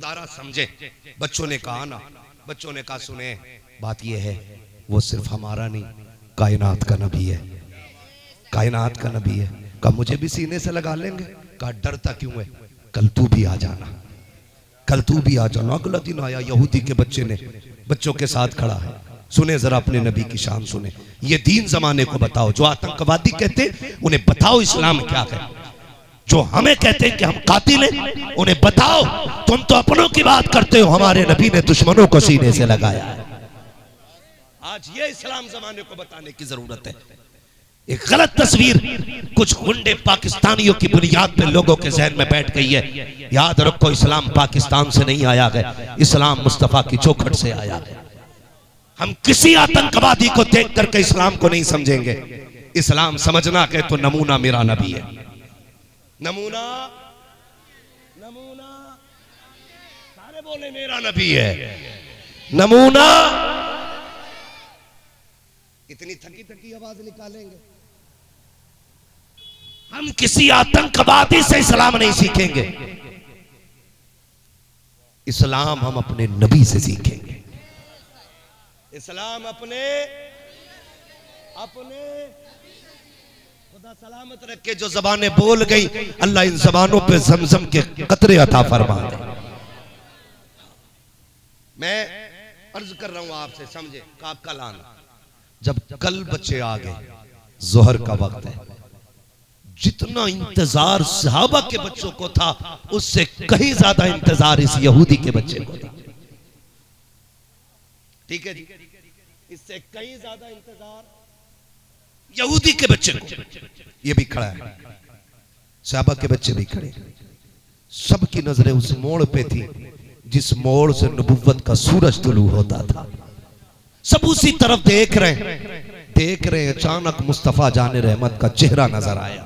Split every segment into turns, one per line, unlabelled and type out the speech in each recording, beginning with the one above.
दारा समझे। बच्चों ने कहा ना, बच्चों ने कहा सुने बात यह है वो सिर्फ हमारा नहीं कायनात का नबी है, कायनात का नबी है। कहा मुझे भी सीने से लगा लेंगे। कहा डरता क्यों है, कल तू भी आ जाना, कल तू भी आ जाना। अगला दिन आया, यहूदी के बच्चे ने बच्चों के साथ खड़ा है। सुने जरा अपने नबी की शान सुने। ये दीन जमाने को बताओ, जो आतंकवादी कहते उन्हें बताओ इस्लाम क्या है। जो हमें कहते हैं कि हम कातिल हैं उन्हें बताओ तुम तो अपनों की बात करते हो, हमारे नबी ने दुश्मनों को सीने से लगाया है। आज ये इस्लाम जमाने को बताने की जरूरत है। एक गलत तस्वीर कुछ गुंडे पाकिस्तानियों की बुनियाद पे लोगों के जहन में बैठ गई है। याद रखो इस्लाम पाकिस्तान से नहीं आया है, इस्लाम मुस्तफा की चौखट से आया है। हम किसी आतंकवादी को देख करके इस्लाम को नहीं समझेंगे। इस्लाम समझना के तो नमूना मेरा नबी है। नमूना नमूना सारे बोले मेरा नबी है। नमूना इतनी थकी थकी आवाज निकालेंगे। हम किसी आतंकवादी से इस्लाम नहीं सीखेंगे, इस्लाम हम अपने नबी से सीखेंगे। इस्लाम अपने अपने खुदा सलामत रखे। जो जबानें बोल गई अल्लाह इन जबानों पे जमजम के कतरे अता फरमा दे। मैं अर्ज कर रहा हूं आपसे, समझे का कल आना। जब कल बच्चे आ गए, जोहर का वक्त है, जितना इंतजार सहाबा के बच्चों को था उससे कहीं ज्यादा इंतजार इस यहूदी के बच्चे को था। ठीक है जी, इससे कहीं ज्यादा इंतजार यहूदी के बच्चे को। ये भी खड़ा है, सहाबा के बच्चे भी खड़े। सबकी नजरें उस मोड़ पे थी जिस मोड़ से नबुव्वत का सूरज तुलू होता था। सब उसी तरफ देख रहे हैं। अचानक मुस्तफा जाने रहमत का चेहरा नजर आया।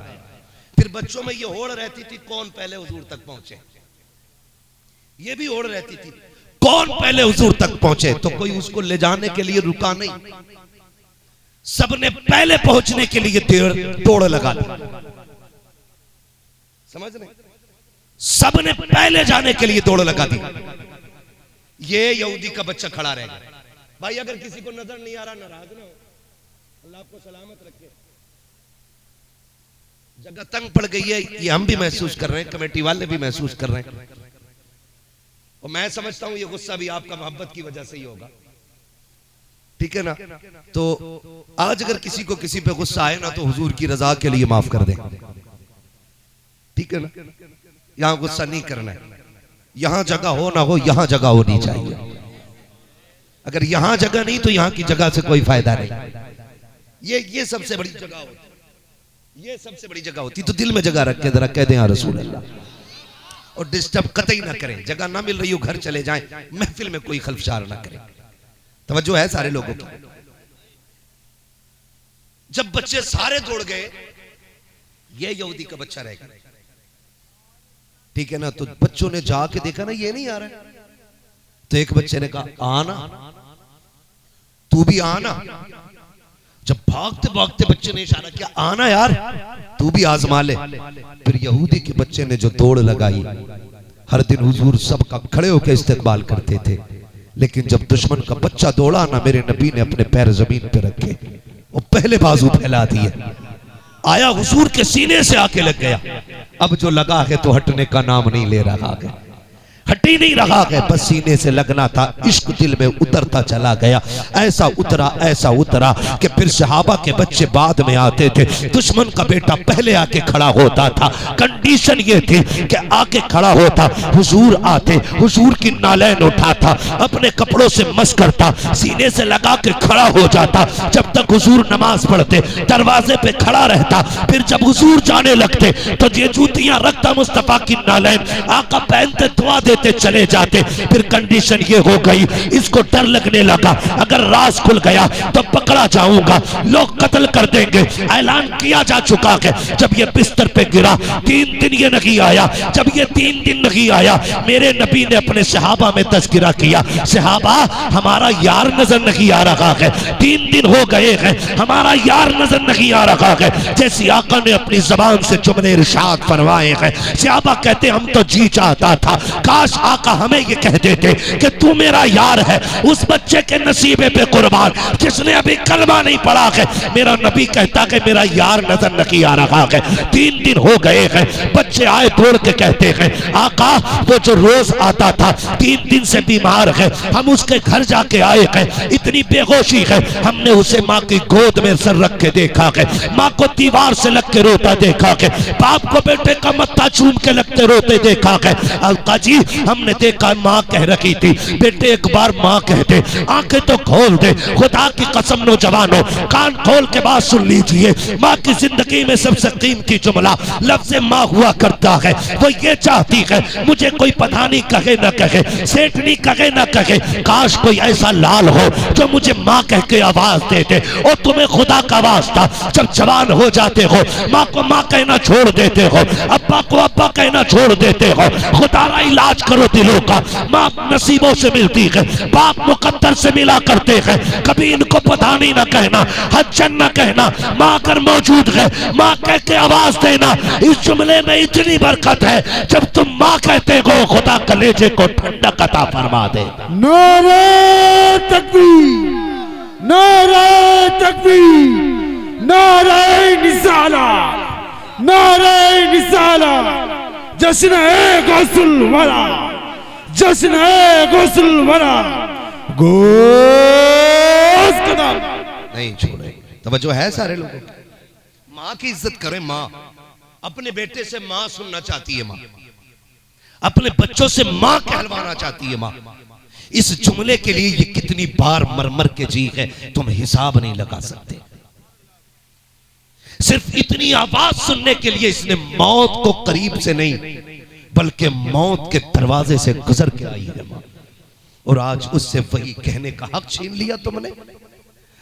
फिर बच्चों में ये होड़ रहती थी कौन पहले हुजूर तक पहुंचे। ये भी होड़ रहती थी कौन पहले हुजूर तक पहुंचे। तो कोई उसको ले जाने के लिए रुका नहीं, सबने पहले पहुंचने के लिए दौड़ लगा दी। समझ रहे, सबने पहले जाने के लिए दौड़ लगा दी। ये यहूदी का बच्चा खड़ा रहेगा। भाई अगर किसी को नजर नहीं आ रहा नाराज ना हो, अल्लाह आपको सलामत रखे। जगह तंग पड़ गई है, ये हम भी महसूस कर रहे हैं, कमेटी वाले भी महसूस कर रहे हैं। और मैं समझता हूं ये गुस्सा भी आपका मोहब्बत की वजह से ही होगा। ठीक है ना। तो आज अगर किसी को किसी पे गुस्सा आए ना तो हुजूर की रजा के लिए माफ कर दें। ठीक है ना। यहां गुस्सा नहीं करना है। यहां जगह हो ना हो, यहां जगह होनी चाहिए। अगर यहां जगह नहीं तो यहां की जगह से कोई फायदा नहीं। ये सबसे बड़ी जगह होती, ये सबसे बड़ी जगह होती। तो दिल में जगह रख के जरा कह दें या रसूल अल्लाह। और डिस्टर्ब कतई ना करें। जगह ना मिल रही हो घर चले जाएं, महफिल में कोई खलफशार ना करें। तवज्जो है सारे लोगों की। जब बच्चे सारे दौड़ गए, ये यहूदी का बच्चा रह गया। ठीक है ना। तो बच्चों ने जाके देखा ना ये नहीं आ रहा है। तो एक बच्चे ने कहा आना, तू भी आना। जब भागते भागते बच्चे ने इशारा किया आना यार, तू भी आजमा ले। फिर यहूदी के बच्चे ने जो दौड़ लगाई, हर दिन हुजूर सबका खड़े होकर इस्तकबाल करते थे, लेकिन जब दुश्मन का बच्चा दौड़ा ना, मेरे नबी ने अपने पैर जमीन पे रखे और पहले बाजू फैला दिए, आया हुजूर के सीने से आके लग गया। अब जो लगा है तो हटने का नाम नहीं ले रहा है, हट ही नहीं रहा है, बस सीने से लगना था। इश्क दिल में उतरता चला गया, ऐसा उतरा कि फिर सहाबा के बच्चे बाद में आते थे, दुश्मन का बेटा पहले आके खड़ा होता था। कंडीशन ये थी कि आके खड़ा होता, हुजूर आते, हुजूर की नालैन उठाता, अपने कपड़ों से मस करता, सीने से लगा के खड़ा हो जाता। जब तक हुजूर नमाज पढ़ते दरवाजे पे खड़ा रहता। फिर जब हुजूर जाने लगते तो ये जूतियां रखता मुस्तफा की नालैन, आका पहनते दुआ देते चले जाते। फिर कंडीशन ये हो गई, इसको डर लगने लगा अगर राज खुल गया तो पकड़ा जाऊंगा। जाऊंगा, लोग कत्ल कर देंगे। ऐलान किया जा चुका है। जब ये बिस्तर पे गिरा 3 दिन ये नहीं आया। जब ये 3 दिन नहीं आया, मेरे नबी ने अपने सहाबा में तज़किरा किया, सहाबा हमारा यार नजर नहीं आ रहा है, 3 दिन हो गए हैं, हमारा यार नजर नहीं आ रहा है। जैसे आका ने अपनी जबान से जुमले इरशाद फरमाए हैं, सहाबा कहते हम तो जी चाहता था काश आका हमें ये कह देते कि तू मेरा यार है। उस बच्चे के नसीबे पे कुर्बान जिसने अभी कलमा नहीं पढ़ा है, मेरा नबी कहता कि मेरा यार नजर नहीं आ रहा है। 3 दिन हो गए हैं, बच्चे आए दौड़ के कहते हैं आका वो जो रोज आता था 3 दिन से बीमार है, हम उसके घर जाके आए हैं, इतनी बेहोशी है, हमने उसे माँ की गोद में सर रख के देखा है, माँ को दीवार से लग के रोता देखा है, बाप को बेटे का मत्था चूम के लगते रोते देखा है। आका जी हमने देखा माँ कह रही थी, बेटे एक बार माँ कहते, आंखें तो खोल दे, खुदा की कसम नौजवानों कान खोल के बात सुन लीजिए। माँ की जिंदगी में सबसे कीमती जुमला लफ्ज़ माँ हुआ करता है। वो ये चाहती है मुझे कोई पठानी कहे न कहे, सेठनी कहे न कहे, काश कोई ऐसा लाल हो जो मुझे माँ कह के आवाज देते। और तुम्हें खुदा का वास्ता जब जवान हो जाते हो माँ को माँ कहना छोड़ देते हो, अब्बा को अब्बा कहना छोड़ देते हो, खुदा का इलाज करो दिलों का। माँ नसीबों से मिलती है, बाप मुकद्दर से मिला करते हैं, कभी इनको पठानी न कहना, हज्जन न कहना, माँ अगर मौजूद है माँ कह के आवाज देना। इस जुमले में इतनी बरकत है, जब तुम माँ कहते हो खुदा कलेजे को ठंडक अता फरमा दे।
नारे तकबीर, नारे तकबीर, नारे निसाला, नारे निसाला, जश्न है गौसुल वरा, जश्न है गौसुल वरा, गोश कदम
नहीं छोड़े। तवज्जो है सारे लोगों की। माँ की इज्जत करें। माँ अपने बेटे से माँ सुनना चाहती है, माँ अपने बच्चों से माँ कहलवाना चाहती है। माँ इस जुमले के लिए ये कितनी बार मर मर के जी है तुम हिसाब नहीं लगा सकते। सिर्फ इतनी आवाज सुनने के लिए इसने मौत को करीब से नहीं बल्कि मौत के दरवाजे से गुजर के आई है माँ। और आज उससे वही कहने का हक छीन लिया तुमने।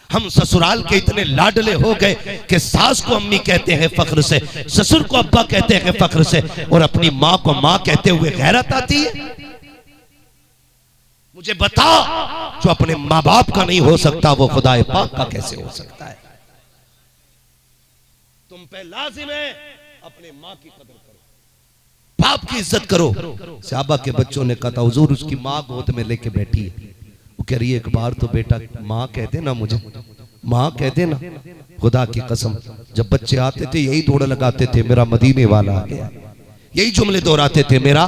हम ससुराल के इतने लाडले हो गए कि सास को अम्मी कहते हैं फख्र से, ससुर को अब्बा कहते हैं फख्र से, और अपनी माँ को माँ कहते हुए गैरत आती है। मुझे बता, जो अपने माँ बाप का नहीं हो सकता वो खुदा पाक का कैसे हो सकता है। तुम पे लाजिम है अपने माँ की कदर करो, बाप की इज्जत करो। सहाबा के बच्चों ने कहा था हुजूर उसकी माँ गोद में लेके बैठी है, वो कह रही है एक बार तो बेटा माँ कहते ना, मुझे माँ कहते ना। खुदा की कसम जब बच्चे आते थे यही दौड़ लगाते थे मेरा मदीने वाला आ गया, यही जुमले दोहराते थे मेरा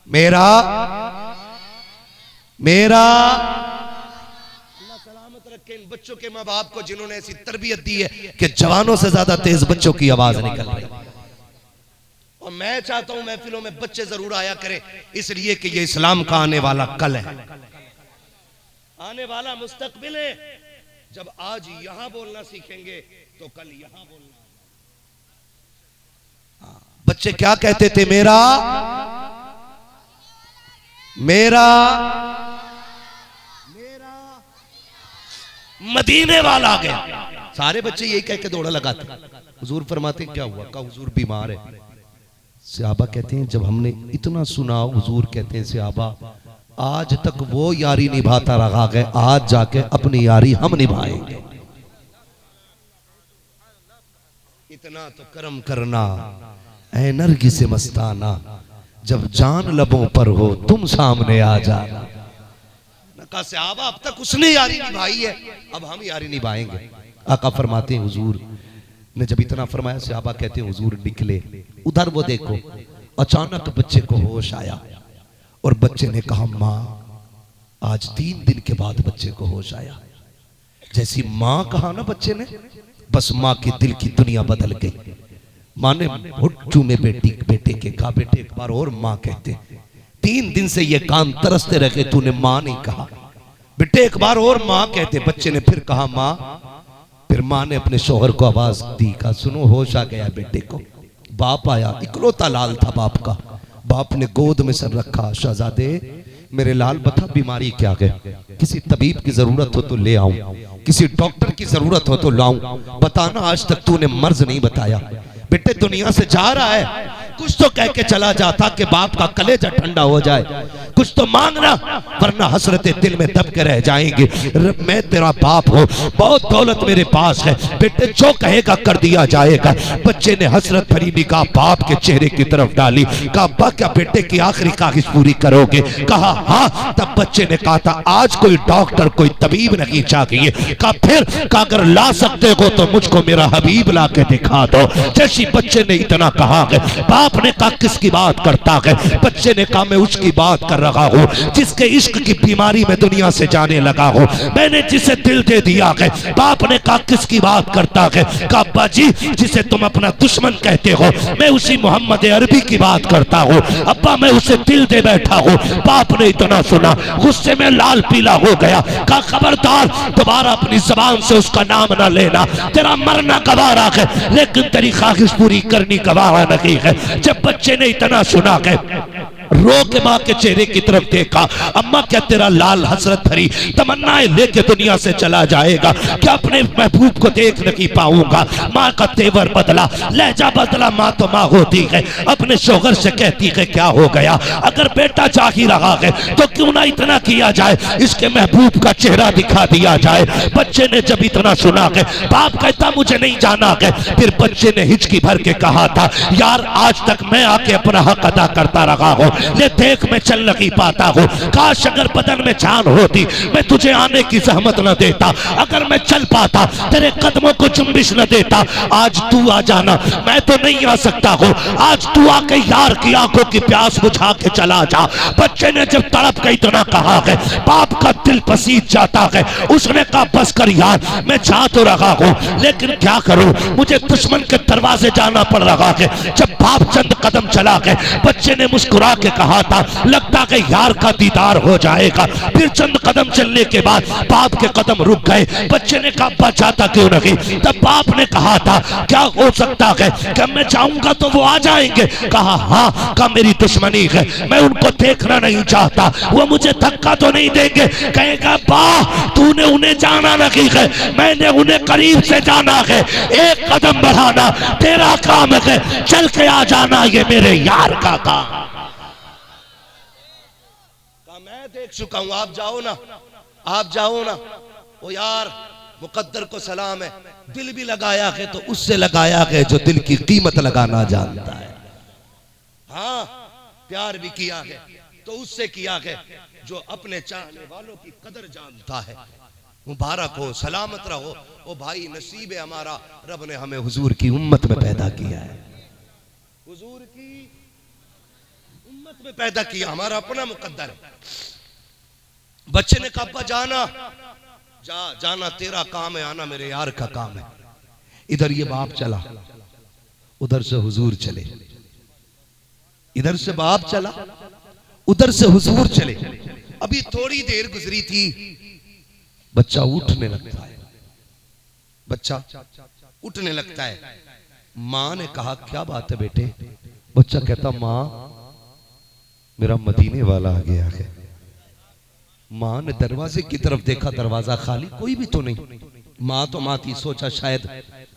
मेरा मेरा। अल्लाह सलामत रखे इन बच्चों के माँ बाप को जिन्होंने ऐसी तरबियत दी है कि जवानों से ज्यादा तेज बच्चों की आवाज निकल रही है। और मैं चाहता हूं महफिलों में बच्चे जरूर आया करें, इसलिए कि ये इस्लाम का आने वाला कल है, आने वाला मुस्तकबिल है। जब आज यहां बोलना सीखेंगे तो कल यहां बोलना। बच्चे क्या कहते थे, मेरा मेरा मेरा मदीने वाला आ गया। सारे बच्चे यही कह के दौड़ा लगाते। हुजूर फरमाते क्या हुआ? का हुजूर बीमार है। सहाबा कहते हैं जब हमने इतना सुना, हुजूर कहते हैं सहाबा आज तक वो यारी निभाता रहा है, आज जाके अपनी यारी हम निभाएंगे। इतना तो करम करना ऐ नरगिस से मस्ताना, जब जान लबों पर हो तुम सामने आ जाना। नका सहाबा अब तक उसने यारी निभाई है, अब हम यारी निभाएंगे। आका फरमाते हैं हुजूर ने जब इतना फरमाया, सहाबा कहते हैं हुजूर निकले, उधर वो देखो अचानक बच्चे को होश आया और बच्चे ने कहा माँ। आज 3 दिन के बाद बच्चे को होश आया। जैसी माँ कहा ना बच्चे ने, बस माँ की दिल की दुनिया बदल गई। माँ ने हुट्टू में बेटे के कहा बेटे एक बार और माँ कहते। 3 दिन से ये कान तरसते रहे, तूने माँ नहीं कहा, बेटे एक बार और माँ कहते। बच्चे ने फिर कहा माँ। फिर माँ ने अपने शोहर को आवाज दी, कहा सुनो होश आ गया बेटे को। बाप आया, इकलौता लाल था बाप का। बाप ने गोद में सर रखा, शहजादे मेरे लाल बता बीमारी क्या है, किसी तबीब की जरूरत हो तो ले आऊं। किसी डॉक्टर की जरूरत हो तो लाऊं, बताना आज तक तूने मर्ज नहीं बताया। बेटे दुनिया से जा रहा है, कुछ तो कह के चला जाता कि बाप का कलेजा ठंडा हो जाए, कुछ तो मांगना, वरना हसरते दिल में दब के रह जाएंगे। मैं तेरा बाप हूँ, बहुत दौलत मेरे पास है, बेटे जो कहेगा कर दिया जाएगा। बच्चे ने हसरत भरी निगाह बाप के चेहरे की तरफ डाली, कहा अब्बा क्या बेटे की आखिरी ख्वाहिश पूरी करोगे? कहा हाँ। तब बच्चे ने कहा था आज कोई डॉक्टर कोई तबीब नहीं चाहिए। कहा फिर? कहा अगर ला सकते हो तो मुझको मेरा हबीब ला के दिखा दो। जैसी बच्चे ने इतना कहा है, बाप ने कहा किसकी बात करता है? बच्चे ने कहा मैं उसकी बात कर रहा हूँ जिसके इश्क की बीमारी में दुनिया से जाने लगा हूँ, मैंने जिसे दिल दे दिया है। बाप ने कहा किसकी बात करता है? कहा अब्बा जी जिसे तुम अपना दुश्मन कहते हो, मैं उसी मोहम्मद अरबी की बात करता हूँ। अब्बा मैं उसे दिल दे बैठा हूँ। बाप ने इतना सुना, गुस्से में लाल पीला हो गया। कहा खबरदार दोबारा अपनी जबान से उसका नाम ना लेना, तेरा मरना गवारा है लेकिन तेरी ख्वाहिश पूरी करनी गवारा नहीं है। जब बच्चे ने इतना सुना के रो के माँ के चेहरे की तरफ देखा, अम्मा क्या तेरा लाल हसरत भरी तमन्नाएं लेके दुनिया से चला जाएगा? क्या अपने महबूब को देख नहीं पाऊंगा? माँ का तेवर बदला, लहजा बदला। माँ तो माँ होती है, अपने शोहर से कहती है क्या हो गया, अगर बेटा जा ही रहा है तो क्यों ना इतना किया जाए, इसके महबूब का चेहरा दिखा दिया जाए। बच्चे ने जब इतना सुना है, बाप कहता मुझे नहीं जाना है। फिर बच्चे ने हिचकी भर के कहा था यार आज तक मैं आके अपना हक अदा करता रहा हूँ, ये देख मैं चल नहीं पाता हूँ। काश अगर बदन में जान होती मैं तुझे आने की जहमत न देता, अगर मैं चल पाता तेरे कदमों को चुम्बिश न देता। आज तू आ जाना, मैं तो नहीं आ सकता हूँ, आज तू आके यार की आंखों की प्यास बुझा के चला जा। बच्चे ने जब तड़प के इतना कहा है, बाप का दिल पसीज जाता है। उसने कहा बस कर यार, मैं जा तो रहा हूँ लेकिन क्या करूँ, मुझे दुश्मन के दरवाजे जाना पड़ रहा है। जब बाप चंद कदम चला गए, बच्चे ने मुस्कुरा के कहा था लगता है यार का दीदार हो जाएगा। फिर चंद कदम चलने के बाद बाप के कदम रुक गए। बच्चे ने कहा बचाता क्यों नहीं? तब बाप ने कहा था क्या हो सकता है कि मैं चाहूंगा तो वो आ जाएंगे? कहा हाँ। कहा मेरी दुश्मनी है, मैं उनको देखना नहीं चाहता, वो मुझे धक्का तो नहीं देंगे? कहेगा वाह तूने उन्हें जाना नहीं है, मैंने उन्हें करीब से जाना है। एक कदम बढ़ाना तेरा काम है, चल के आ जाना ये मेरे यार का काम। मैं देख चुका हूं, आप जाओ ना, आप जाओ ना। ओ यार मुकद्दर को सलाम है, दिल भी लगाया है तो उससे लगाया है जो दिल की कीमत लगाना जानता है। हाँ प्यार भी किया है तो उससे किया है जो अपने चाहने वालों की कदर जानता है। मुबारक हो, सलामत रहो। ओ भाई नसीब है हमारा, रब ने हमें हुजूर की उम्मत में पैदा किया है, हुजूर की उम्मत में पैदा किया, हमारा अपना मुकद्दर है। बच्चे ने कहा जाना, जाना तेरा काम है, आना मेरे यार का काम है। इधर ये बाप चला, उधर से हुजूर चले, इधर से बाप चला, उधर से हुजूर चले। अभी थोड़ी देर गुजरी थी, बच्चा उठने लगता है, बच्चा उठने लगता है। माँ ने कहा क्या बात है बेटे? बच्चा कहता माँ मेरा मदीने वाला आ गया है। माँ ने दरवाजे की तरफ देखा, दरवाजा खाली, कोई भी तो नहीं। माँ तो माँ थी, सोचा शायद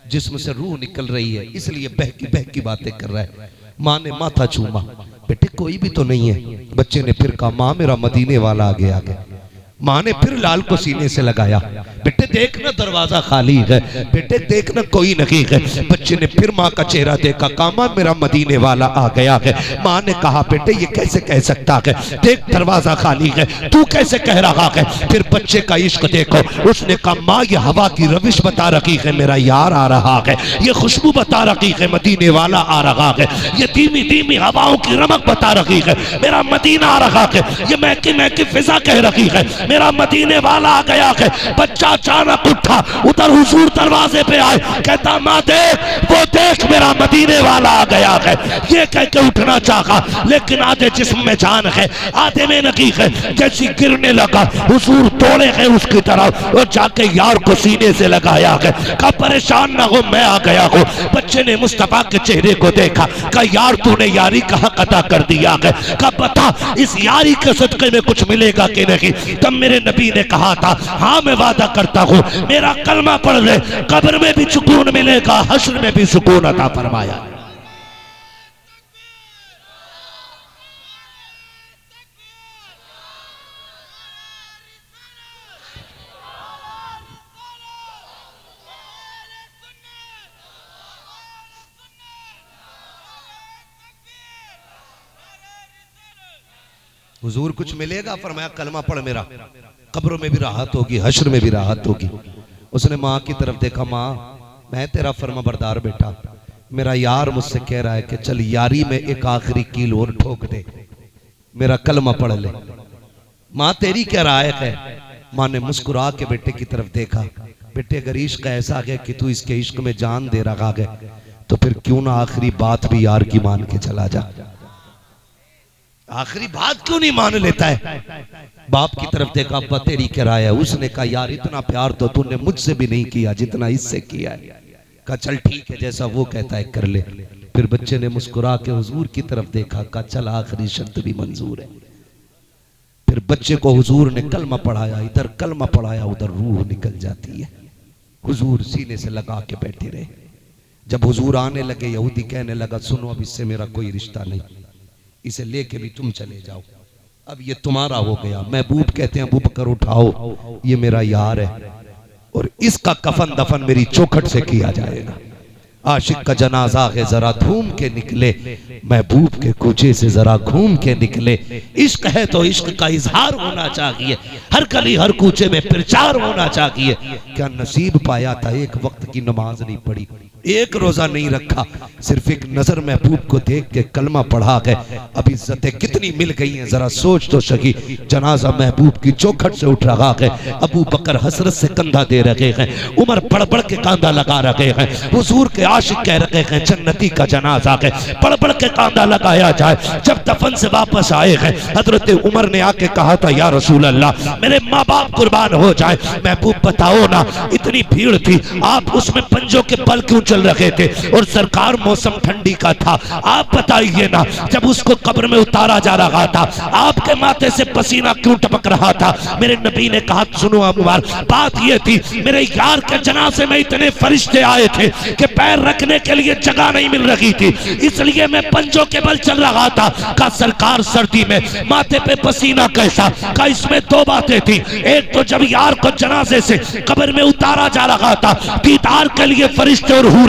जिस्म से रूह निकल रही है इसलिए बहकी बातें कर रहा है। माँ ने माथा चूमा, बेटे कोई भी तो नहीं है। बच्चे ने फिर कहा माँ मेरा मदीने वाला आ गया है। माँ ने फिर लाल को सीने से लगाया, बेटे देखना दरवाजा खाली है, बेटे देखना कोई नहीं है। बच्चे ने फिर माँ का चेहरा देखा, कहा माँ मेरा मदीने वाला आ गया है। माँ ने कहा बेटे ये कैसे कह सकता है, देख दरवाजा खाली है, तू कैसे कह रहा है? फिर बच्चे का इश्क देखो, उसने कहा माँ ये हवा की रविश बता रखी है, मेरा यार आ रहा है। ये खुशबू बता रखी है, मदीने वाला आ रहा है। ये धीमी धीमी हवाओं की रमक बता रखी है, मेरा मदीना आ रहा है। ये महकी महकी फिजा कह रखी है, मेरा मदीने वाला आ गया है। बच्चा अचानक उठा, उधर हुजूर दरवाजे पे आए, कहता माँ देख वो देख मेरा मदीने वाला आ गया है। ये कह के उठना चाहा लेकिन आधे जिस्म में जान है, आधे में नहीं है। जैसी गिरने लगा हुजूर दौड़े हैं उसकी तरफ और जाके यार को सीने से लगाया है। कहा परेशान ना हो मैं आ गया हूँ। बच्चे ने मुस्तफा के चेहरे को देखा, कहा यार तूने यारी कहाँ अदा कर दिया है? कहा बता इस यारी के सदके में कुछ मिलेगा कि नहीं? तब मेरे नबी ने कहा था हाँ मैं वादा करता हूँ, मेरा कलमा पढ़ ले, कब्र में भी सुकून मिलेगा, हश्र में भी सुकून अता फरमाया। हुजूर कुछ मिलेगा? फरमाया कलमा पढ़ मेरा, कब्रों में भी राहत होगी, हश्र में भी राहत होगी। उसने माँ की तरफ देखा, माँ मैं तेरा फर्माबरदार बेटा, मेरा यार मुझसे कह रहा है कि चल यारी में एक आखिरी कील और ठोक दे, मेरा कलमा पढ़ ले। माँ तेरी क्या राय है? माँ ने मुस्कुरा के बेटे की तरफ देखा, बेटे अगर इश्क ऐसा है कि तू इसके इश्क में जान दे रहा है तो फिर क्यों ना आखिरी बात भी यार की मान के चला जा। आखिरी बात क्यों नहीं मान लेता है? बाप की तरफ देखा, अब्बा तेरी क्या राय है? उसने कहा यार इतना प्यार तो तूने मुझसे भी नहीं किया जितना इससे किया है। कहा चल ठीक है, जैसा वो कहता है कर ले। फिर बच्चे ने मुस्कुरा के हुजूर की तरफ देखा, कहा चल आखिरी शर्त भी मंजूर है। फिर बच्चे को हुजूर ने कलमा पढ़ाया, इधर कलमा पढ़ाया उधर रूह निकल जाती है। हुजूर सीने से लगा के बैठे रहे। जब हुजूर आने लगे, यहूदी कहने लगा सुनो अब इससे मेरा कोई रिश्ता नहीं, इसे लेके भी तुम चले जाओ, अब ये तुम्हारा हो गया। महबूब कहते हैं अबू बकर उठाओ, ये मेरा यार है और इसका कफन दफन मेरी चौखट से किया जाएगा। आशिक का जनाजा है जरा धूम के निकले, महबूब के कूचे से जरा घूम के निकले। इश्क है तो इश्क का इजहार होना चाहिए, हर गली हर कूचे में प्रचार होना चाहिए। क्या नसीब पाया था, एक वक्त की नमाज नहीं पढ़ी, एक रोजा नहीं रखा, सिर्फ एक नजर महबूब को देख के कलमा पढ़ा गए। अब इज्जतें कितनी मिल गई हैं जरा सोच तो सकी। जनाजा महबूब की चौखट से उठ रहा है, अबू बकर हसरत से कंधा दे रहे हैं, उमर पढ़ पढ़ के कांधा लगा रहे हैं, हुजूर के आशिक कह रहे हैं जन्नती का जनाजा है, पढ़ पढ़ के कांधा लगाया जाए। जब दफन से वापस आए हैं, हजरत उमर ने आके कहा था या रसूल अल्लाह मेरे माँ बाप कुर्बान हो जाए। महबूब बताओ ना, इतनी भीड़ थी, आप उसमें पंजों के बल क्यों चल रहे थे और सरकार मौसम ठंडी का था, आप बताइए ना, जब उसको कब्र में उतारा जा रहा था आपके माथे से पसीना क्यों टपक रहा था? मेरे नबी ने कहा सुनो अबूबार, बात ये थी मेरे यार के जनाजे में इतने फरिश्ते आए थे कि पैर रखने के लिए जगह नहीं मिल रही थी, इसलिए मैं पंजों के बल चल रहा था। का सरकार सर्दी में माथे पे पसीना कैसा? का इसमें दो बातें थी, एक तो जब यार को जनाजे से कब्र में उतारा जा रहा था, दीदार के लिए फरिश्ते और हूर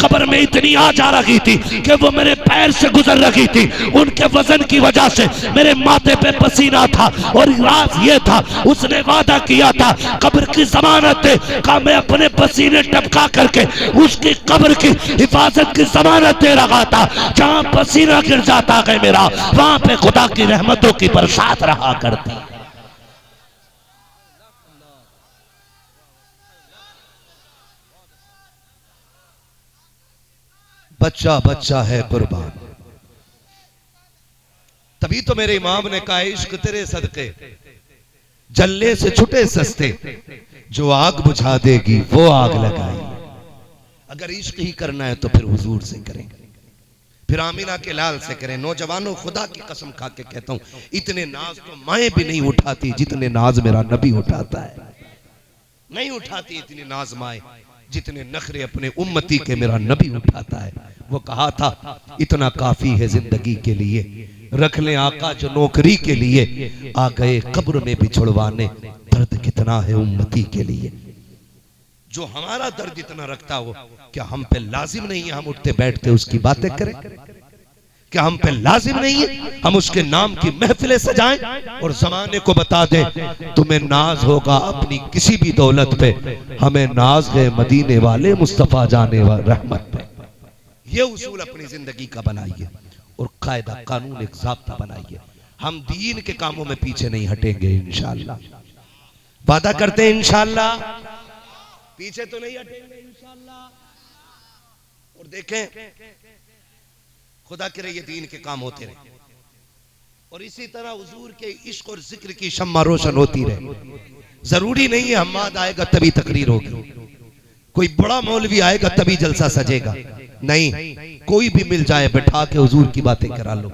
कब्र में इतनी आ जा रही थी कि वो मेरे पैर से गुजर रही थी, उनके वजन की वजह से मेरे माथे पे पसीना था। और राज ये था, उसने वादा किया था कब्र की जमानत दे, का मैं अपने पसीने टपका करके उसकी कब्र की हिफाजत की जमानत दे रहा था। जहां पसीना गिर जाता है मेरा, वहां पे खुदा की रहमतों की बरसात रहा करती। बच्चा बच्चा है कुर्बान, तभी तो मेरे इमाम ने कहा इश्क तेरे सदके जलने से छुटे सस्ते, जो आग बुझा देगी वो आग लगाई। अगर इश्क ही करना है तो फिर हुजूर से करें, फिर आमिना के लाल से करें। नौजवानों खुदा की कसम खा के कहता हूं, इतने नाज तो माएं भी नहीं उठाती जितने नाज मेरा नबी उठाता है। नहीं उठाती इतनी नाज माएं जितने नखरे अपने उम्मती के मेरा नबी उठाता है। वो कहा था इतना काफी है जिंदगी के लिए, रख ले आका जो नौकरी के लिए, आ गए कब्र में भी छुड़वाने, दर्द कितना है उम्मती के लिए। जो हमारा दर्द इतना रखता हो, क्या हम पे लाजिम नहीं है हम उठते बैठते उसकी बातें करें? क्या हम पे लाजिम नहीं है हम उसके नाम की महफिलें सजाएं और जमाने को बता दें तुम्हें नाज होगा अपनी किसी भी दौलत पे, हमें नाज है मदीने वाले मुस्तफा जाने वाले रहमत पे। ये उसूल अपनी जिंदगी का बनाइए और कायदा कानून एक ज़ाब्ता बनाइए। हम दीन के कामों में पीछे नहीं हटेंगे इंशाअल्लाह, वादा करते हैं इंशाअल्लाह, पीछे तो नहीं हटेंगे इंशाअल्लाह। और देखें खुदा करे ये दीन के काम होते रहे और इसी तरह हुजूर के इश्क और जिक्र की शम्मा रोशन होती रहे। जरूरी नहीं है हम्माद आएगा तभी तकरीर होगी, कोई बड़ा मौलवी आएगा तभी जलसा सजेगा, नहीं, कोई भी मिल जाए बैठा के हुजूर की बातें करा लो।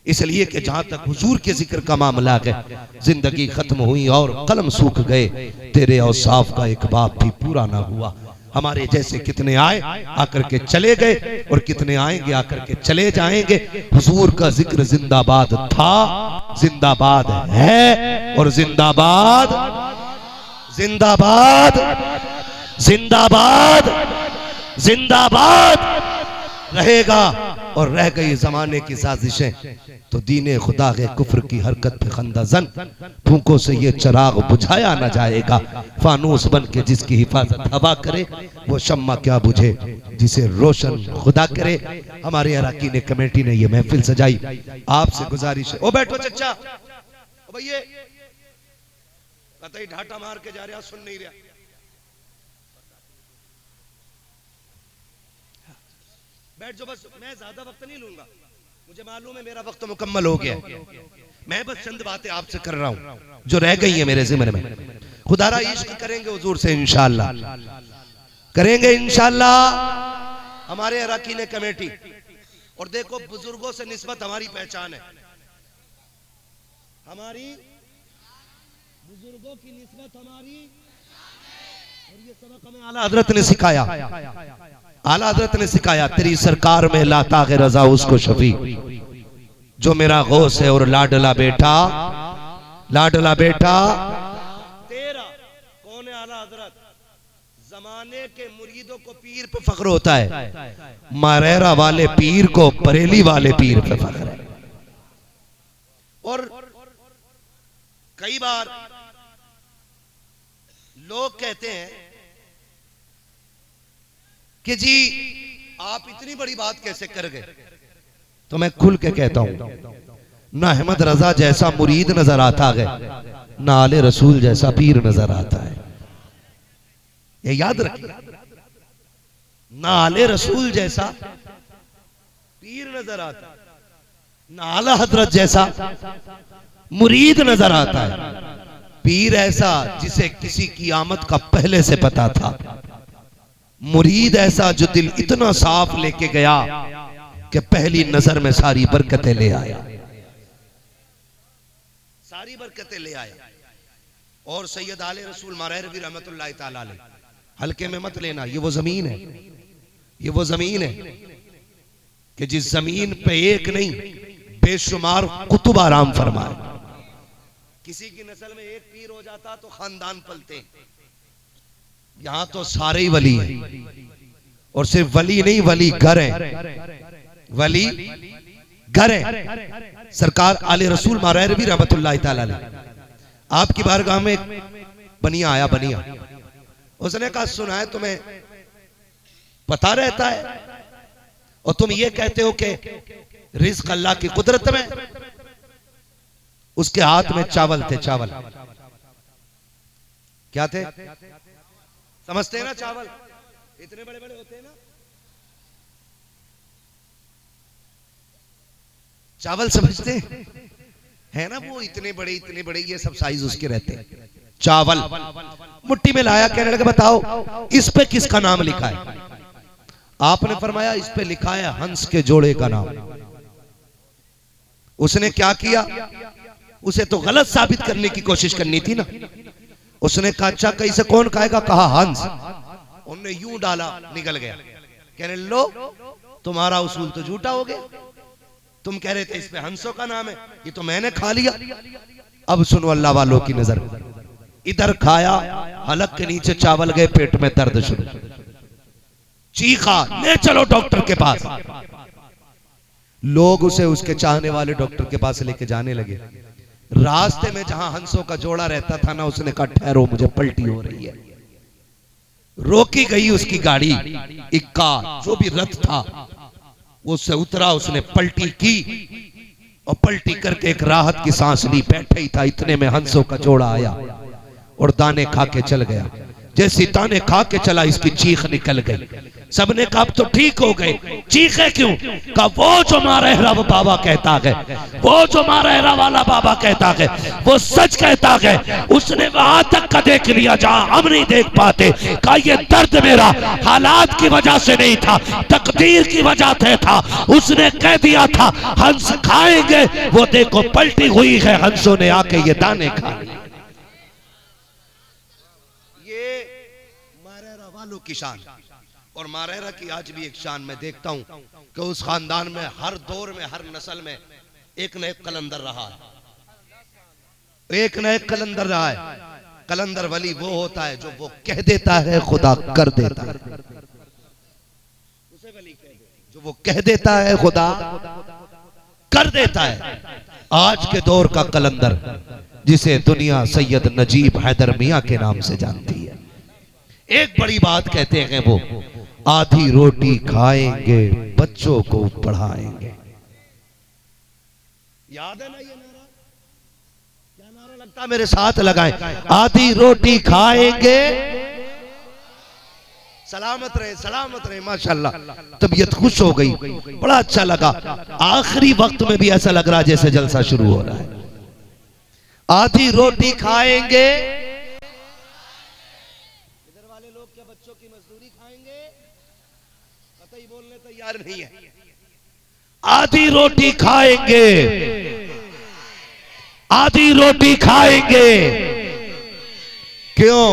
इसलिए कि जहां तक हुजूर के जिक्र का मामला है, जिंदगी खत्म हुई और कलम सूख गए, तेरे औसाफ का एक बाप भी पूरा ना हुआ। हमारे जैसे कितने आए आकर के चले गए और कितने आएंगे आकर के चले जाएंगे। हुजूर का जिक्र जिंदाबाद था, जिंदाबाद है और जिंदाबाद जिंदाबाद जिंदाबाद जिंदाबाद रहेगा। और रह गई जमाने की साजिशें तो दीने खुदा के कुफ्र की हरकत पे खंदाजन, फूंकों से ये चिराग बुझाया न जाएगा। फानूस बन के जिसकी हिफाजत हवा करे, वो शम्मा क्या बुझे जिसे रोशन खुदा करे। हमारे अराकीन ने कमेटी ने ये महफिल सजाई। आपसे गुजारिश है, ओ बैठो चचा, ओ भैया कतई ढाटा मार के जा रहा, सुन नहीं रहा। बैठ जो, बस मैं ज्यादा वक्त नहीं लूंगा, मुझे मालूम है मेरा वक्त मुकम्मल हो गया। मैं बस चंद बातें आपसे कर रहा हूं जो रह गई है मेरे ज़िम्मे में। खुदारा इश्क करेंगे हुजूर से इंशाअल्लाह, करेंगे इंशाअल्लाह। हमारे अरकान कमेटी, और देखो बुजुर्गों से निस्बत हमारी पहचान है, हमारी बुजुर्गों की निस्बत हमारी, और ये सबक हमें आला हजरत ने सिखाया। आला हजरत ने सिखाया, तेरी सरकार में लाता है रजा उसको शफी, जो मेरा गौस है और लाडला बेटा, लाडला बेटा तेरा। कौन है आला हजरत? जमाने के मुरीदों को पीर पे फख्र होता है, मारेरा वाले पीर को बरेली वाले पीर पे फख्र है। और कई बार लोग कहते हैं कि जी आप इतनी बड़ी बात कैसे कर गए, तो मैं खुल के कहता हूं, ना अहमद रजा जैसा मुरीद नजर आता है, ना आले रसूल जैसा पीर नजर आता है। ये याद रखिए, ना आले रसूल जैसा पीर नजर आता है, ना आला हजरत जैसा मुरीद नजर आता है। पीर ऐसा जिसे किसी की आमद का पहले से पता था, मुरीद ऐसा जो दिल इतना साफ लेके गया कि पहली नजर में सारी बरकतें ले आया, सारी बरकतें ले आया। और सैयद आले रसूल मारहरवी रहमतुल्लाह ताला अलैह, हल्के में मत लेना, ये वो जमीन है, ये वो जमीन है कि जिस जमीन पे एक नहीं बेशुमार कुतुब आराम फरमाए। किसी की नस्ल में एक पीर हो जाता तो खानदान पलते, यहां तो सारे ही वली हैं, और सिर्फ वली नहीं, वली घर है, वली घर है। सरकार आले रसूल मारहरवी रहमतुल्लाह ताला अलैह आपकी बारगाह में एक बनिया आया, बनिया, उसने कहा सुना है तुम्हें पता रहता है और तुम ये कहते हो कि रिज़्क़ अल्लाह की कुदरत में। उसके हाथ में चावल थे, चावल क्या थे समझते हैं ना? चावल इतने बड़े बड़े होते हैं ना, चावल समझते हैं ना? वो इतने बड़े ये सब साइज उसके रहते हैं। चावल मुट्ठी में लाया, कहने लगे बताओ इस पे किसका नाम लिखा है? आपने फरमाया इस पे लिखा है हंस के जोड़े का नाम। उसने क्या किया, उसे तो गलत साबित करने की कोशिश करनी थी ना। उसने कहा अच्छा कैसे, कौन खाएगा? कहा हंस। उन्होंने यूं डाला, निकल गया। कहने लो तुम्हारा उसूल तो झूठा हो गया, तुम कह रहे थे इस पे हंसों का नाम है, ये तो मैंने खा लिया। अब सुनो अल्लाह वालों की नजर, इधर खाया, हलक के नीचे चावल गए, पेट में दर्द शुरू, चीखा, ले चलो डॉक्टर के पास। लोग उसे उसके चाहने वाले डॉक्टर के पास लेके जाने लगे। रास्ते में जहां हंसों का जोड़ा रहता था ना, उसने कहा ठहरो मुझे पलटी हो रही है। रोकी गई उसकी गाड़ी, इक्का जो भी रथ था उससे उतरा, उसने पलटी की और पलटी करके एक राहत की सांस ली। बैठे ही था, इतने में हंसों का जोड़ा आया और दाने खा के चल गया। जैसी दाने खा के चला इसकी चीख निकल गई। सबने कहा अब तो ठीक हो गए। चीखे क्यों? कहा वो जो मारेहरा बाबा कहता है, वो जो मारेहरा वाला बाबा कहता है, वो सच कहता है। उसने वहां तक का देख लिया जहां हम नहीं देख पाते। कहा ये दर्द मेरा हालात की वजह से नहीं था, तकदीर की वजह से था। उसने कह दिया था हंस खाएंगे, वो देखो पलटी हुई है, हंसों ने आके ये दाने खा लिए। मारेरा वालों की शान। और मारेरा की आज भी एक शान मैं देखता हूं कि उस खानदान में हर दौर में हर नस्ल में एक न एक कलंदर रहा है, एक न एक कलंदर रहा है। कलंदर वली वो होता है जो वो कह देता है खुदा कर देता है, उसे वली कह दे जो वो कह देता है खुदा कर देता है। आज के दौर का कलंदर जिसे दुनिया सैयद नजीब हैदर मियां के नाम से जानती है, एक बड़ी बात कहते हैं वो आधी रोटी खाएंगे बच्चों को पढ़ाएंगे। याद है ना ये नारा? क्या नारा लगता है? मेरे साथ लगाएं। आधी रोटी खाएंगे, सलामत रहे माशाल्लाह। तबीयत खुश हो गई, बड़ा अच्छा लगा। आखिरी वक्त में भी ऐसा लग रहा है जैसे जलसा शुरू हो रहा है। आधी रोटी खाएंगे, बच्चों की मजदूरी खाएंगे, कतई बोलने तैयार नहीं है। आधी रोटी खाएंगे, आधी रोटी खाएंगे। क्यों?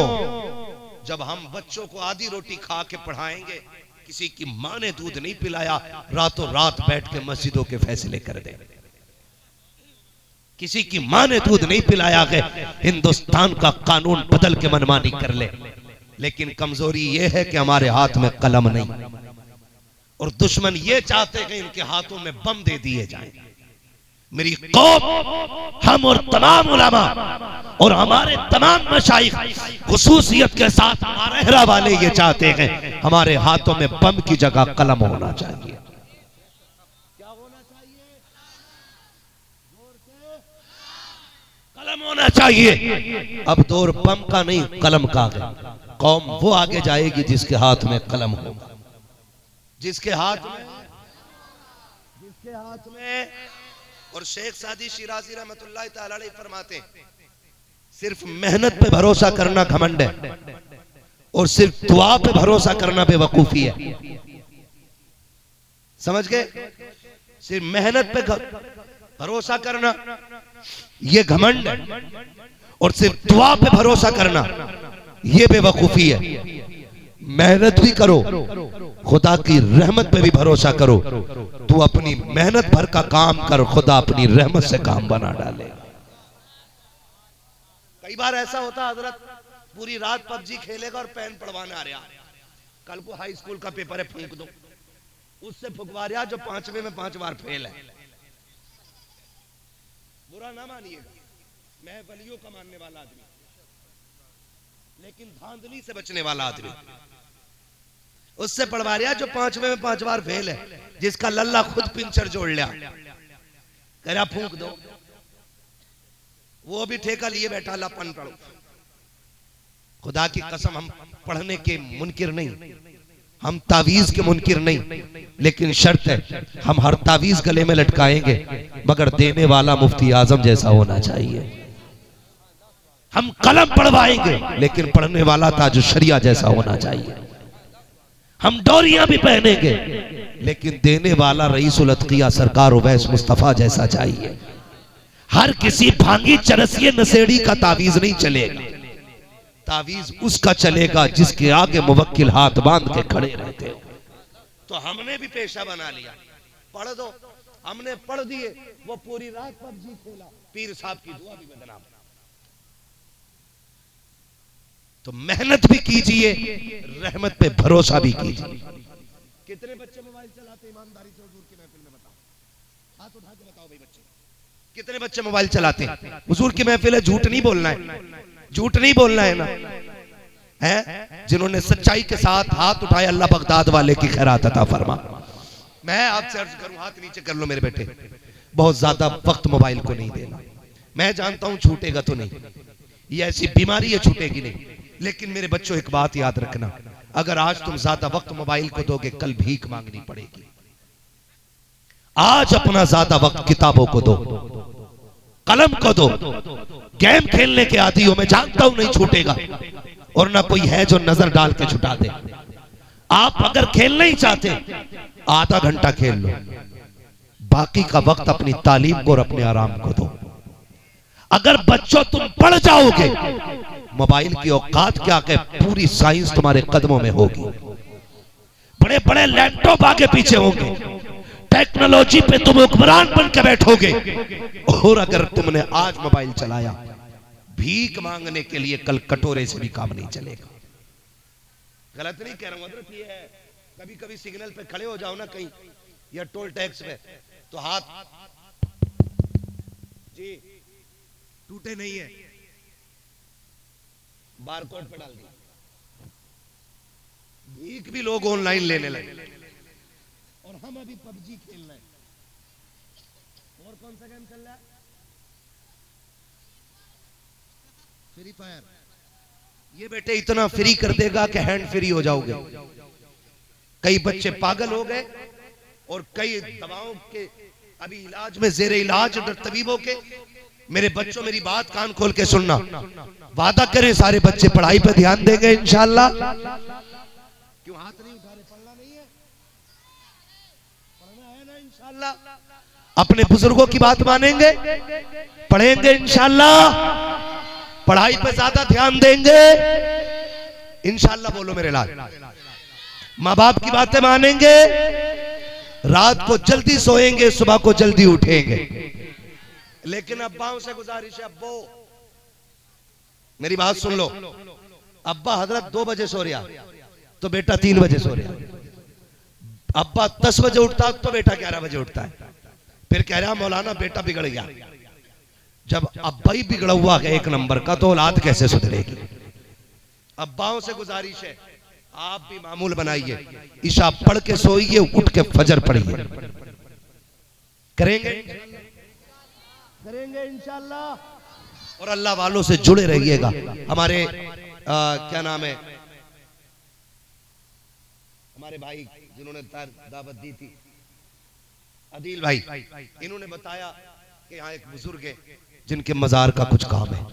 जब हम बच्चों को आधी रोटी खा के पढ़ाएंगे, किसी की मां ने दूध नहीं पिलाया, रातों रात बैठ के मस्जिदों के फैसले कर दे। किसी की मां ने दूध नहीं पिलाया है, हिंदुस्तान का कानून बदल के मनमानी कर ले। लेकिन कमजोरी यह है कि हमारे हाथ में कलम नहीं, और दुश्मन ये चाहते हैं कि इनके हाथों में बम दे दिए जाएं। मेरी कौम, हम और तमाम उलमा और हमारे तमाम मशाइख खुसूसियत के साथ मारेहरा वाले ये चाहते हैं हमारे हाथों में बम की जगह कलम होना चाहिए। क्या होना चाहिए? जोर से कलम होना चाहिए। अब दौर बम का नहीं, कलम का है। कौम वो आगे जाएगी जिसके हाथ में कलम होगा, जिसके हाथ में। और शेख सादी शिराजी रहमतुल्लाह तआला अलैह फरमाते हैं सिर्फ मेहनत पे भरोसा करना घमंड है, और सिर्फ दुआ पे भरोसा करना बेवकूफी है। समझ गए? सिर्फ मेहनत पे भरोसा करना ये घमंड है, और सिर्फ दुआ पे भरोसा करना ये बेवकूफी है। मेहनत भी करो, खुदा की रहमत पे भी भरोसा करो। तू अपनी मेहनत भर का काम कर, खुदा अपनी रहमत से काम बना डाले। कई बार ऐसा होता हजरत, पूरी रात पबजी खेलेगा और पेन पढ़वाने आ रहा, कल को हाई स्कूल का पेपर है, फूंक दो। उससे फुकवा रहा जो 5वें में 5 बार फेल है। बुरा ना मानिएगा, मैं वलियों का मानने वाला आदमी, लेकिन धांधली से बचने वाला आदमी। उससे पढ़वा रहा जो 5वें में 5 बार फेल है, जिसका लल्ला खुद पिंचर जोड़ लिया, कह रहा फूंक दो। वो भी ठेका लिए बैठा, लपन पढ़ो। खुदा की कसम, हम पढ़ने के मुनकिर नहीं, हम तावीज के मुनकिर नहीं, लेकिन शर्त है हम हर तावीज गले में लटकाएंगे मगर देने वाला मुफ्ती आजम जैसा होना चाहिए। हम कलम पढ़वाएंगे लेकिन पढ़ने वाला ताज शरिया जैसा होना चाहिए। हम डोरियां भी पहनेंगे लेकिन देने वाला रईसुल अतकिया सरकार उवैस मुस्तफा जैसा चाहिए। हर किसी भांगी चरसिए नशेड़ी का तावीज नहीं चलेगा, तावीज उसका चलेगा जिसके आगे मुवक्किल हाथ बांध के खड़े रहते हो। तो हमने भी पेशा बना लिया, पढ़ दो, हमने पढ़ दिए, वो पूरी रात पबजी खेला, पीर साहब की दुआ भी बदनाम। तो मेहनत भी कीजिए, रहमत पे भरोसा भी कीजिए। कितने बच्चे मोबाइल चलाते ईमानदारी से हुजूर की महफिल में? बताओ, हाथ उठा के बताओ भाई बच्चे, कितने बच्चे मोबाइल चलाते हैं? हुजूर की महफिल है, झूठ नहीं बोलना है, झूठ नहीं बोलना है ना। है जिन्होंने सच्चाई के साथ हाथ उठाए, अल्लाह बगदाद वाले की खैरात अता फरमा। मैं आपसे अर्ज करूं, हाथ नीचे कर लो मेरे बेटे, बहुत ज्यादा वक्त मोबाइल को नहीं देना। मैं जानता हूं छूटेगा तो नहीं, ये ऐसी बीमारी है छूटेगी नहीं, लेकिन मेरे बच्चों एक बात याद रखना, अगर आज तुम ज्यादा वक्त मोबाइल को दोगे कल भीख मांगनी पड़ेगी। आज अपना ज्यादा वक्त किताबों को दो, कलम को दो। गेम खेलने के आदी हो, मैं जानता हूं नहीं छूटेगा, और ना कोई है जो नजर डाल के छुटा दे। आप अगर खेलना ही चाहते आधा घंटा खेल लो, बाकी का वक्त अपनी तालीम को और अपने आराम को दो। अगर बच्चों तुम पढ़ जाओगे, मोबाइल की औकात क्या है, पूरी साइंस तुम्हारे कदमों में होगी। बड़े बड़े लैपटॉप आगे पीछे होंगे, टेक्नोलॉजी पे तुम हुक्मरान बन के बैठोगे। और अगर तुमने आज मोबाइल चलाया भीख मांगने के लिए, कल कटोरे से भी काम नहीं चलेगा। गलत नहीं कह रहा हूं, हजरत ये है। कभी कभी सिग्नल पे खड़े हो जाओ ना कहीं, या टोल टैक्स पे, तो हाथ जी टूटे नहीं है, बारकोड पे डाल दी। भीख भी लोग ऑनलाइन लेने लगे, और हम अभी पबजी खेल रहे हैं। और कौन सा गेम चल रहा है? Free fire. ये बेटे इतना फ्री कर देगा कि हैंड फ्री हो जाओगे। कई बच्चे पागल हो गए, और कई दवाओं के अभी इलाज में जेर इलाज तबीबों के। मेरे बच्चों मेरी बात कान खोल के सुनना, वादा करें सारे बच्चे पढ़ाई पे ध्यान देंगे इंशाल्लाह। क्यों हाथ नहीं उठा रहे? पढ़ना नहीं है? पढ़ना है ना इंशाल्लाह। अपने बुजुर्गों की बात मानेंगे, पढ़ेंगे इंशाल्लाह, पढ़ाई पे ज्यादा ध्यान देंगे इंशाल्लाह। बोलो मेरे लाल, माँ बाप की बातें मानेंगे, रात को जल्दी सोएंगे, सुबह को जल्दी उठेंगे। लेकिन अब्बाओं से गुजारिश है, अब्बो मेरी बात सुन लो। अब्बा हजरत 2 बजे सो रहा तो बेटा 3 बजे सो रहा। अब्बा 10 बजे उठता तो बेटा 11 बजे उठता है। फिर कह रहा मौलाना बेटा बिगड़ गया। जब अब्बा ही बिगड़ा हुआ है एक नंबर का, तो औलाद कैसे सुधरेगी? अब्बाओं से गुजारिश है, आप भी मामूल बनाइए, ईशा पढ़ के सोइए, उठ के फजर पढ़िए। करेंगे करेंगे इंशाल्लाह। और अल्लाह वालों से जुड़े रहिएगा। हमारे क्या नाम है, हमारे भाई जिन्होंने दावत दी थी, अदील भाई, इन्होंने बताया कि यहाँ एक बुजुर्ग है जिनके मजार का कुछ काम है।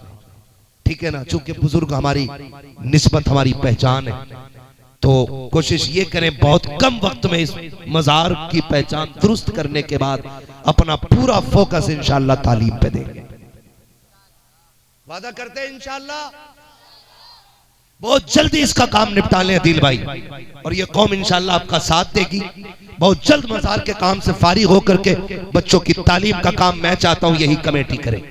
ठीक है ना, चूंकि बुजुर्ग हमारी निस्बत, हमारी पहचान है, तो कोशिश ये करें बहुत कम वक्त में इस मजार की पहचान दुरुस्त करने के बाद अपना पूरा फोकस इंशाल्लाह तालीम पे देंगे। वादा करते हैं इंशाल्लाह बहुत जल्दी इसका काम निपटा लें अदील भाई, और ये कौम इंशाल्लाह आपका साथ देगी। बहुत जल्द मजार के काम से फारिग होकर के बच्चों की तालीम का काम मैं चाहता हूं यही कमेटी करे।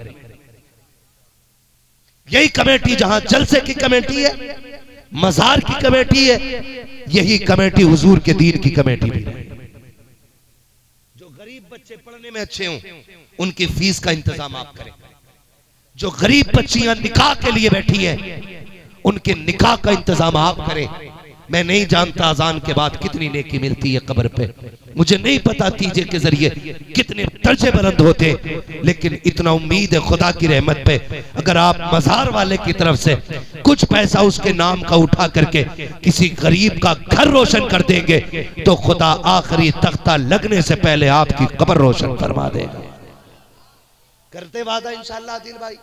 यही कमेटी जहां जलसे की कमेटी है, मजार की कमेटी है, यही कमेटी हुजूर के दीन की कमेटी भी है। जो गरीब बच्चे पढ़ने में अच्छे हों उनकी फीस का इंतजाम आप करें। जो गरीब बच्चियां निकाह के लिए बैठी हैं उनके निकाह का इंतजाम आप करें। मैं नहीं जानता अजान के बाद कितनी नेकी मिलती है कब्र पे, मुझे नहीं पता तीजे के जरिए कितने दर्जे बुलंद होते, लेकिन इतना उम्मीद है खुदा की रहमत पे, अगर आप मजार वाले की तरफ से कुछ पैसा उसके नाम का उठा करके किसी गरीब का घर रोशन कर देंगे तो खुदा आखिरी तख्ता लगने से पहले आपकी कब्र रोशन फरमा देगा। करते वादा इंशाल्लाह आदिल भाई,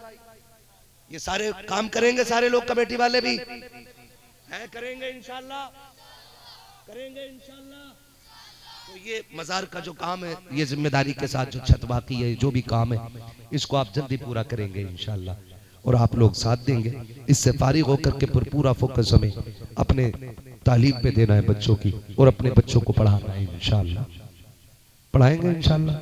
ये सारे काम करेंगे, सारे लोग कमेटी वाले भी हैं, करेंगे इंशाल्लाह, करेंगे इंशाल्लाह। तो ये मजार का जो काम है, ये जिम्मेदारी के साथ जो छत बाकी है, जो भी काम है, इसको आप जल्दी पूरा करेंगे इंशाल्लाह, और आप लोग साथ देंगे। इससे फारिग होकर के पूरा फोकस हमें अपने तालीम पे देना है बच्चों की, और अपने बच्चों को पढ़ाना है इंशाल्लाह। पढ़ाएंगे इंशाल्लाह।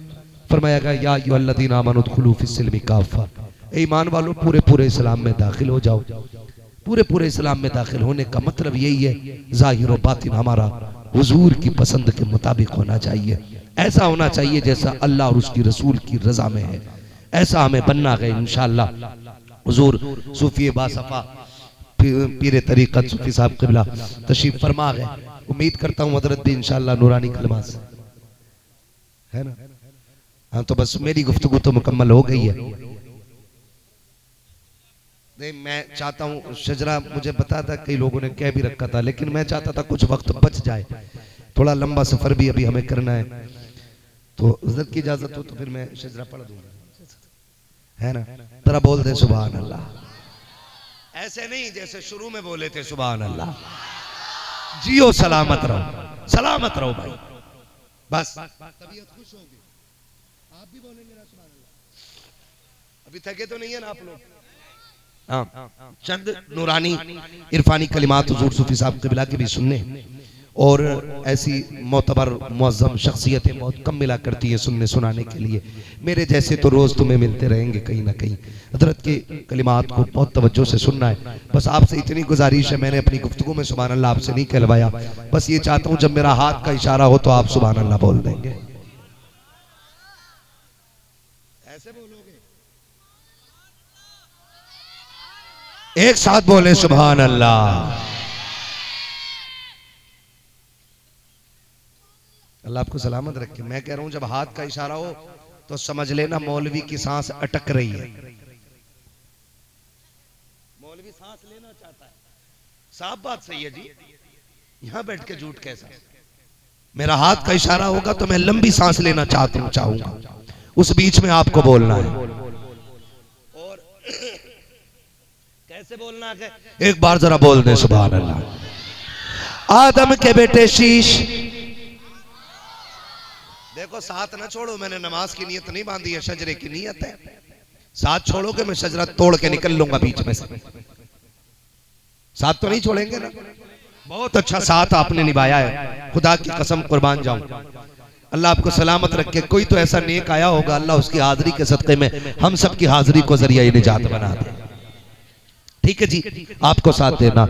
फरमाया गया या अय्युहल्लज़ीना आमनू उदखुलू फिस्सिल्मि काफ़ा, ईमान वालों पूरे पूरे इस्लाम में दाखिल हो जाओ। पूरे पूरे इस्लाम में दाखिल होने का मतलब यही है, ज़ाहिर और बातिन हमारा हुजूर की पसंद के मुताबिक होना चाहिए। ऐसा होना चाहिए जैसा अल्लाह और उसकी रसूल की रजा में है, ऐसा हमें बनना है इंशाअल्लाह। हुजूर सूफी बासफा पीर तरीक़त सूफी साहब क़िबला तशरीफ फरमा गए। उम्मीद करता हूँ हज़रत भी इंशाअल्लाह नूरानी कलमा से है ना। हाँ, तो बस मेरी गुफ्तगू तो मुकम्मल हो गई है। नहीं, मैं चाहता हूँ शजरा, मुझे पता था कई लोगों ने कह भी रखा था, लेकिन मैं चाहता था कुछ वक्त बच जाए, थोड़ा लंबा सफर भी अभी हमें करना है, तो हज़रत की इजाजत हो तो फिर मैं शजरा पढ़ दूंगा, है ना? जरा बोल दे सुभान अल्लाह। ऐसे नहीं जैसे शुरू में बोले थे सुभान अल्लाह। जियो सलामत रहो भाई, बस तबीयत खुश होगी। आप भी बोलेंगे ना सुभान अल्लाह? अभी थके तो नहीं है ना आप लोग? हाँ, चंद नूरानी इरफानी कलिमात हुजूर सूफी साहब क़िबला के भी सुनने, और ऐसी मोतबर मुअज़्ज़म शख्सियतें बहुत कम मिला करती है सुनने सुनाने के लिए। मेरे जैसे तो रोज़ तुम्हें मिलते रहेंगे कहीं ना कहीं। हज़रत के कलिमात को बहुत तवज्जो से सुनना है। बस आपसे इतनी गुजारिश है, मैंने अपनी गुफ्तगू में सुभान अल्लाह आपसे नहीं कहलवाया, बस ये चाहता हूँ जब मेरा हाथ का इशारा हो तो आप सुभान अल्लाह बोल देंगे। ऐसे बोलोगे? एक साथ बोले सुभान अल्लाह। अल्लाह आपको सलामत रखे। मैं कह रहा हूं जब हाथ का इशारा हो तो समझ लेना मौलवी की सांस अटक रही है। मौलवी सांस लेना चाहता है, साफ बात सही है जी, यहां बैठ के झूठ कैसा? मेरा हाथ का इशारा होगा तो मैं लंबी सांस लेना चाहूंगा, उस बीच में आपको बोलना है। और कैसे बोलना है? एक बार जरा बोल दे सुभान अल्लाह। आदम के बेटे शीश, देखो साथ ना छोड़ो, मैंने नमाज की नियत नहीं बांधी है, शजरे की नियत है। साथ छोड़ोगे मैं शजरा तोड़ के निकल लूंगा बीच में से। साथ तो नहीं छोड़ेंगे ना? बहुत अच्छा साथ आपने निभाया है, खुदा की कसम कुर्बान जाऊं। अल्लाह आपको सलामत रखे। कोई तो ऐसा नेक आया होगा, अल्लाह उसकी हाजिरी के सदक़े में हम सब की हाजिरी को जरिया निजात बना दे। ठीक है जी, आपको साथ देना।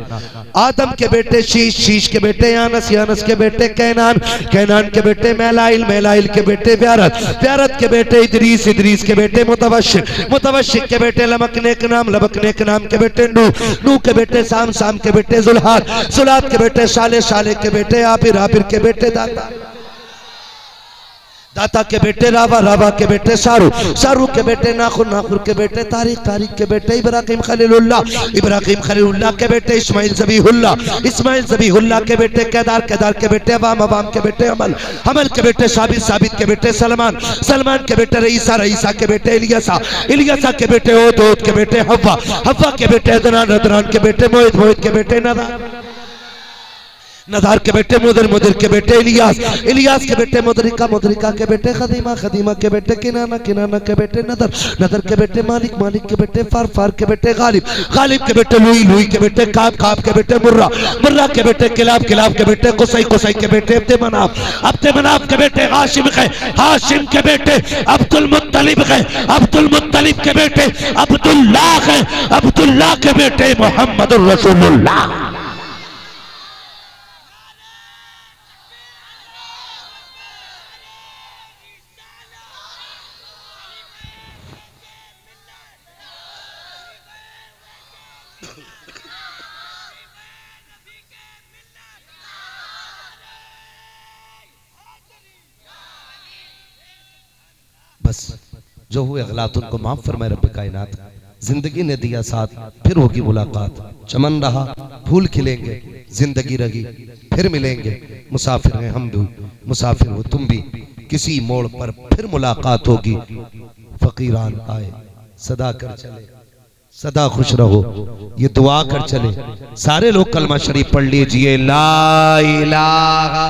आदम के बेटे शीश, शीश के बेटे यानस, यानस के बेटे कैनान, कैनान के बेटे मैलाइल, मैलाइल के बेटे व्यारत, व्यारत के बेटे इदरीस, इदरीस के बेटे मुतवशिक, मुतवशिक के बेटे लमकने के नाम, लमकने के नाम के बेटे नूह, नूह के बेटे साम, साम के बेटे जुल्हाद, जुल्हाद के बेटे साले, साले के बेटे आबिर, आबिर के बेटे दाता, दाता के बेटे रावा, रावा के बेटे सारू, सारू के बेटे नाखुर, नाखुर के बेटे तारिक, तारिक के बेटे इब्राहिम खलीलुल्लाह, इब्राहिम खलीलुल्लाह के बेटे इस्माइल ज़बीहुल्लाह, इस्माइल ज़बीहुल्लाह के बेटे केदार, केदार के बेटे अवाम, अवाम के बेटे अमल, अमल के बेटे साबित, साबित के बेटे सलमान, सलमान के बेटे रईसा, रईसा के बेटे इलियासा, इलियासा के बेटे ओद, ओद के बेटे हव्वा, हव्वा के बेटे अदनान, अदनान के बेटे मोहित, मोहित के बेटे नदार, नदार के बेटे मुदर, मुदर के बेटे इलियास, इलियास के बेटे मुदरिका, मुदरिका के बेटे खदीमा, खदीमा के बेटे किनाना, किनाना के बेटे नदर, नदर के बेटे मालिक, मालिक के बेटे फार, फार के बेटे गालिब, गालिब के बेटे लुई, लुई के बेटे काब, काब के बेटे मुर्रा, मुर्रा के बेटे किलाब, किलाब के बेटे कुसई, कुसई के बेटे अब्दे मनाफ, अब्दे मनाफ के बेटे हाशिम है, हाशिम के बेटे अब्दुल मुत्तलिब है, अब्दुल मुत्तलिब के बेटे अब्दुल्लाह है, अब्दुल्लाह के बेटे मोहम्मदुर रसूलुल्लाह। बस जो हुए गलत उनको माफ फरमाए रब्बे कायनात। जिंदगी ने दिया साथ, फिर होगी मुलाकात, चमन रहा फूल खिलेंगे, जिंदगी रही फिर मिलेंगे, मुसाफिर हैं हम भी, मुसाफिर हो तुम भी, किसी मोड़ पर फिर मुलाकात होगी। फकीरान आए सदा कर चले, सदा खुश रहो, ये दुआ कर चले। सारे लोग कलमा शरीफ पढ़ लीजिए, ला इलाहा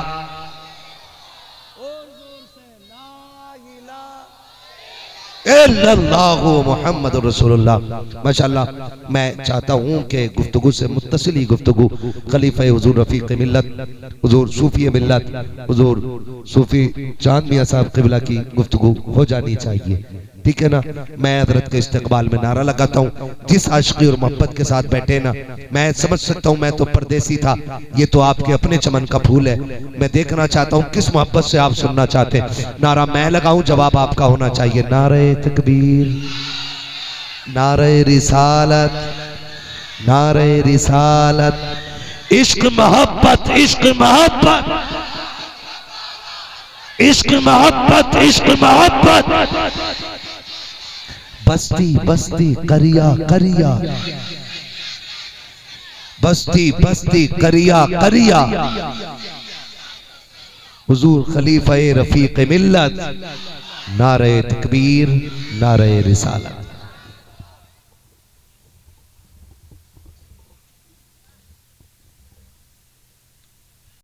इल्लल्लाहु मुहम्मदुर रसूलुल्लाह। माशाअल्लाह, मैं चाहता हूँ कि गुफ्तगू से मुत्तसिल ही गुफ्तगू खलीफा हुजूर रफीक मिल्लत, हुजूर सूफी मिल्लत, हुजूर सूफी चांद मियां साहब क़िबला की गुफ्तगू हो जानी चाहिए। ठीक है ना? मैं हजरत के इस्तकबाल में नारा लगाता हूँ। जिस आशिकी और मोहब्बत के साथ बैठे ना, मैं समझ सकता हूँ मैं तो परदेसी था, ये तो आपके अपने चमन का फूल है। मैं देखना चाहता हूँ किस मोहब्बत से आप सुनना चाहते हैं। नारा मैं लगाऊं, जवाब आपका होना चाहिए। नारे तकबीर, नारे रिसालत, नारे रिसालत, इश्क मोहब्बत, इश्क मोहब्बत, इश्क मोहब्बत, इश्क मोहब्बत। बस्ती बस्ती करिया करिया, बस्ती बस्ती करिया करिया, हुजूर खलीफा रफीक मिल्लत, नारे तकबीर नारे रिसालत।